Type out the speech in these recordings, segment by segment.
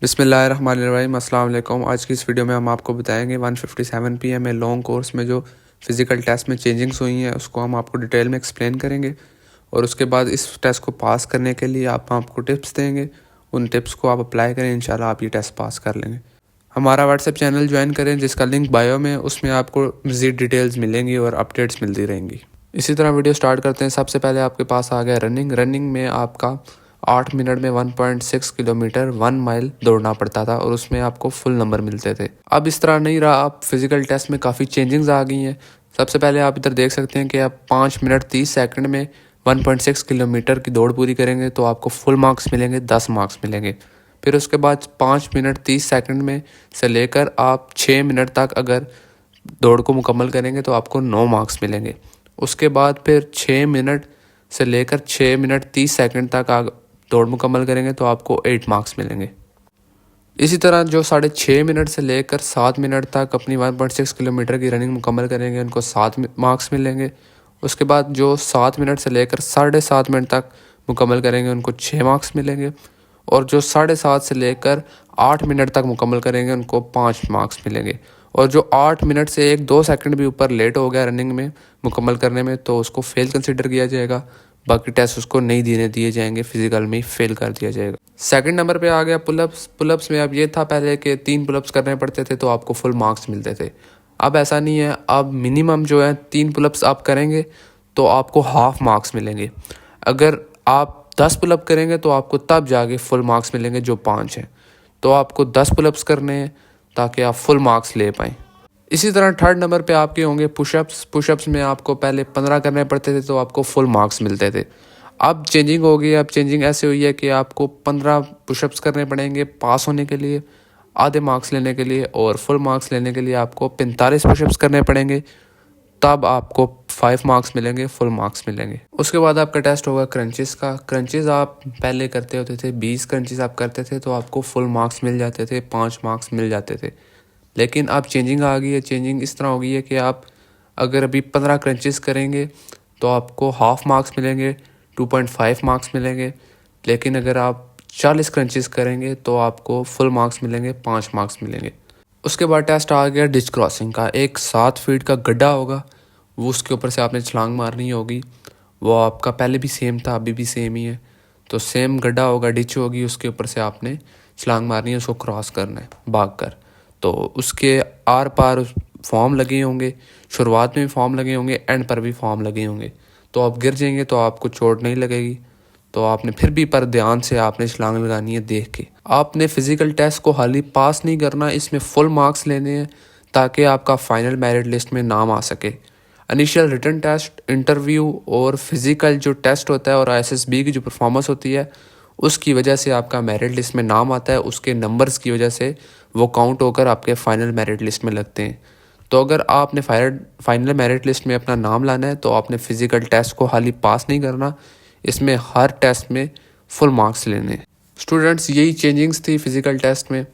बिस्मिल्लाहिर्रहमानिर्रहीम। अस्सलाम वालेकुम। आज की इस वीडियो में हम आपको बताएंगे 157 PM में लॉन्ग कोर्स में जो फ़िज़िकल टेस्ट में चेंजिंग्स हुई हैं उसको हम आपको डिटेल में एक्सप्लेन करेंगे और उसके बाद इस टेस्ट को पास करने के लिए आपको टिप्स देंगे। उन टिप्स को आप अप्लाई करें, इंशाल्लाह आप ये टेस्ट पास कर लेंगे। हमारा व्हाट्सएप चैनल ज्वाइन करें जिसका लिंक बायो में, उसमें आपको मज़ीद डिटेल्स मिलेंगी और अपडेट्स मिलती रहेंगी। इसी तरह वीडियो स्टार्ट करते हैं। सबसे पहले आपके पास आ गया रनिंग में आपका 8 मिनट में 1.6 किलोमीटर 1 माइल दौड़ना पड़ता था और उसमें आपको फुल नंबर मिलते थे। अब इस तरह नहीं रहा, अब फिज़िकल टेस्ट में काफ़ी चेंजिंग्स आ गई हैं। सबसे पहले आप इधर देख सकते हैं कि आप 5 मिनट 30 सेकंड में 1.6 किलोमीटर की दौड़ पूरी करेंगे तो आपको फुल मार्क्स मिलेंगे, 10 मार्क्स मिलेंगे। फिर उसके बाद 5 मिनट 30 सेकंड में से लेकर आप 6 मिनट तक अगर दौड़ को मुकम्मल करेंगे तो आपको 9 मार्क्स मिलेंगे। उसके बाद फिर 6 मिनट से लेकर 6 मिनट 30 सेकंड तक दौड़ मुकम्मल करेंगे तो आपको 8 मार्क्स मिलेंगे। इसी तरह जो 6.5 मिनट से लेकर 7 मिनट तक अपनी 1.6 किलोमीटर की रनिंग मुकम्मल करेंगे उनको 7 मार्क्स मिलेंगे। उसके बाद जो 7 मिनट से लेकर 7.5 मिनट तक मुकम्मल करेंगे उनको 6 मार्क्स मिलेंगे और जो 7.5 से लेकर 8 मिनट तक मुकम्मल करेंगे उनको 5 मार्क्स मिलेंगे। और जो 8 मिनट से 1-2 सेकंड भी ऊपर लेट हो गया रनिंग में मुकम्मल करने में तो उसको फेल कंसिडर किया जाएगा, बाकी टेस्ट उसको नहीं दिए जाएंगे, फिजिकल में ही फेल कर दिया जाएगा। सेकंड नंबर पे आ गया पुलअप्स में अब ये था पहले कि 3 पुलअप्स करने पड़ते थे तो आपको फुल मार्क्स मिलते थे। अब ऐसा नहीं है, अब मिनिमम जो है 3 पुलअप्स आप करेंगे तो आपको हाफ मार्क्स मिलेंगे। अगर आप 10 पुलअप करेंगे तो आपको तब जाके फुल मार्क्स मिलेंगे जो 5 हैं। तो आपको 10 पुलअप्स करने हैं ताकि आप फुल मार्क्स ले पाएँ। इसी तरह थर्ड नंबर पे आपके होंगे पुशअप्स में आपको पहले 15 करने पड़ते थे तो आपको फुल मार्क्स मिलते थे। अब चेंजिंग हो गई, अब चेंजिंग ऐसे हुई है कि आपको 15 पुशअप्स करने पड़ेंगे पास होने के लिए, आधे मार्क्स लेने के लिए, और फुल मार्क्स लेने के लिए आपको 45 पुशअप्स करने पड़ेंगे, तब आपको 5 मार्क्स मिलेंगे, फुल मार्क्स मिलेंगे। उसके बाद आपका टेस्ट होगा क्रंचेस का। क्रंचेस आप पहले करते होते थे, 20 क्रंचेस आप करते थे तो आपको फुल मार्क्स मिल जाते थे, 5 मार्क्स मिल जाते थे। लेकिन अब चेंजिंग आ गई है। चेंजिंग इस तरह हो गई है कि आप अगर अभी 15 क्रंचेस करेंगे तो आपको हाफ मार्क्स मिलेंगे, 2.5 मार्क्स मिलेंगे। लेकिन अगर आप 40 क्रंचेस करेंगे तो आपको फुल मार्क्स मिलेंगे, 5 मार्क्स मिलेंगे। उसके बाद टेस्ट आ गया डिच क्रॉसिंग का। एक 7 फीट का गड्ढा होगा, वो उसके ऊपर से आपने छलांग मारनी होगी। वो आपका पहले भी सेम था, अभी भी सेम ही है। तो सेम गड्ढा होगा, डिच होगी, उसके ऊपर से आपने छलांग मारनी है, उसको क्रॉस करना है भाग कर। तो उसके आर पार फॉर्म लगे होंगे, शुरुआत में भी फॉर्म लगे होंगे, एंड पर भी फॉर्म लगे होंगे। तो आप गिर जाएंगे तो आपको चोट नहीं लगेगी। तो आपने फिर भी पर ध्यान से आपने छलांग लगानी है देख के। आपने फिजिकल टेस्ट को हाली पास नहीं करना, इसमें फुल मार्क्स लेने हैं ताकि आपका फाइनल मेरिट लिस्ट में नाम आ सके। इनिशियल रिटन टेस्ट, इंटरव्यू और फिजिकल जो टेस्ट होता है और ISSB की जो परफॉर्मेंस होती है उसकी वजह से आपका मेरिट लिस्ट में नाम आता है। उसके नंबर्स की वजह से वो काउंट होकर आपके फाइनल मेरिट लिस्ट में लगते हैं। तो अगर आपने फाइनल मेरिट लिस्ट में अपना नाम लाना है तो आपने फ़िज़िकल टेस्ट को हाली पास नहीं करना, इसमें हर टेस्ट में फुल मार्क्स लेने हैं। स्टूडेंट्स, यही चेंजिंग्स थी फ़िज़िकल टेस्ट में।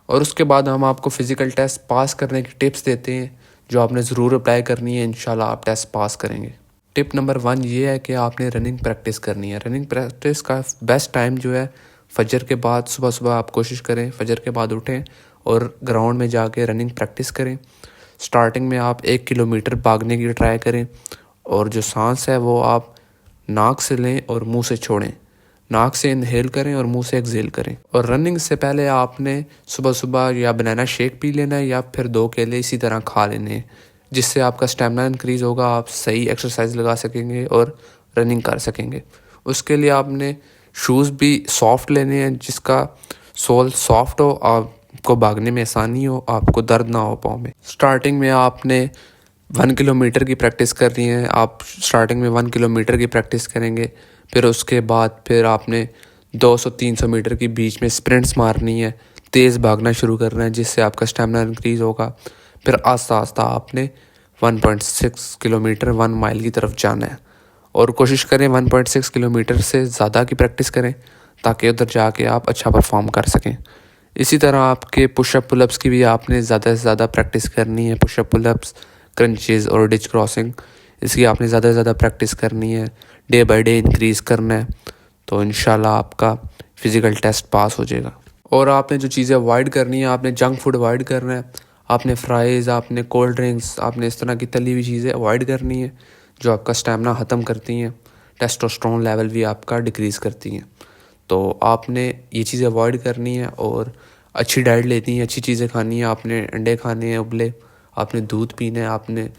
और उसके बाद हम आपको फ़िज़िकल टेस्ट पास करने की टिप्स देते हैं जो आपने ज़रूर अप्लाई करनी है, इंशाल्लाह आप टेस्ट पास करेंगे। टिप नंबर 1 ये है कि आपने रनिंग प्रैक्टिस करनी है। रनिंग प्रैक्टिस का बेस्ट टाइम जो है फजर के बाद, सुबह आप कोशिश करें फजर के बाद उठें और ग्राउंड में जाके रनिंग प्रैक्टिस करें। स्टार्टिंग में आप 1 किलोमीटर भागने की ट्राई करें और जो सांस है वो आप नाक से लें और मुंह से छोड़ें। नाक से इनहेल करें और मुंह से एक्सहेल करें। और रनिंग से पहले आपने सुबह या बनाना शेक पी लेना है या फिर 2 केले इसी तरह खा लेने हैं, जिससे आपका स्टेमिना इंक्रीज़ होगा, आप सही एक्सरसाइज लगा सकेंगे और रनिंग कर सकेंगे। उसके लिए आपने शूज़ भी सॉफ्ट लेने हैं, जिसका सोल सॉफ्ट हो, आपको भागने में आसानी हो, आपको दर्द ना हो पाँव में। स्टार्टिंग में आपने 1 किलोमीटर की प्रैक्टिस करनी है। आप स्टार्टिंग में 1 किलोमीटर की प्रैक्टिस करेंगे, फिर उसके बाद फिर आपने 200-300 मीटर की बीच में स्प्रिंट्स मारनी है, तेज़ भागना शुरू करना है, जिससे आपका स्टेमिना इंक्रीज़ होगा। फिर आस्ता आस्ता आपने 1.6 किलोमीटर 1 माइल की तरफ जाना है और कोशिश करें 1.6 किलोमीटर से ज़्यादा की प्रैक्टिस करें ताकि उधर जाके आप अच्छा परफॉर्म कर सकें। इसी तरह आपके पुशअप पुलअप्स की भी आपने ज़्यादा से ज़्यादा प्रैक्टिस करनी है। पुशअप पुलअप्स, क्रंचेस और डिच क्रॉसिंग, इसकी आपने ज़्यादा से ज़्यादा प्रैक्टिस करनी है, डे बाय डे इंक्रीज़ करना है। तो इंशाल्लाह आपका फ़िज़िकल टेस्ट पास हो जाएगा। और आपने जो चीज़ें अवॉइड करनी है, आपने जंक फूड अवॉइड करना है, आपने फ्राइज़, आपने कोल्ड ड्रिंक्स, आपने इस तरह की तली हुई चीज़ें अवॉइड करनी है जो आपका स्टैमिना ख़त्म करती हैं, टेस्टोस्टेरोन लेवल भी आपका डिक्रीज़ करती हैं। तो आपने ये चीज़ें अवॉइड करनी है और अच्छी डाइट लेनी है, अच्छी चीज़ें खानी है। आपने अंडे खाने हैं उबले, आपने दूध पीना है, आपने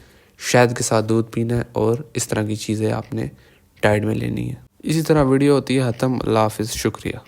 शहद के साथ दूध पीना है और इस तरह की चीज़ें आपने डाइट में लेनी है। इसी तरह वीडियो होती है ख़त्म। अल्लाह हाफ़िज़, शुक्रिया।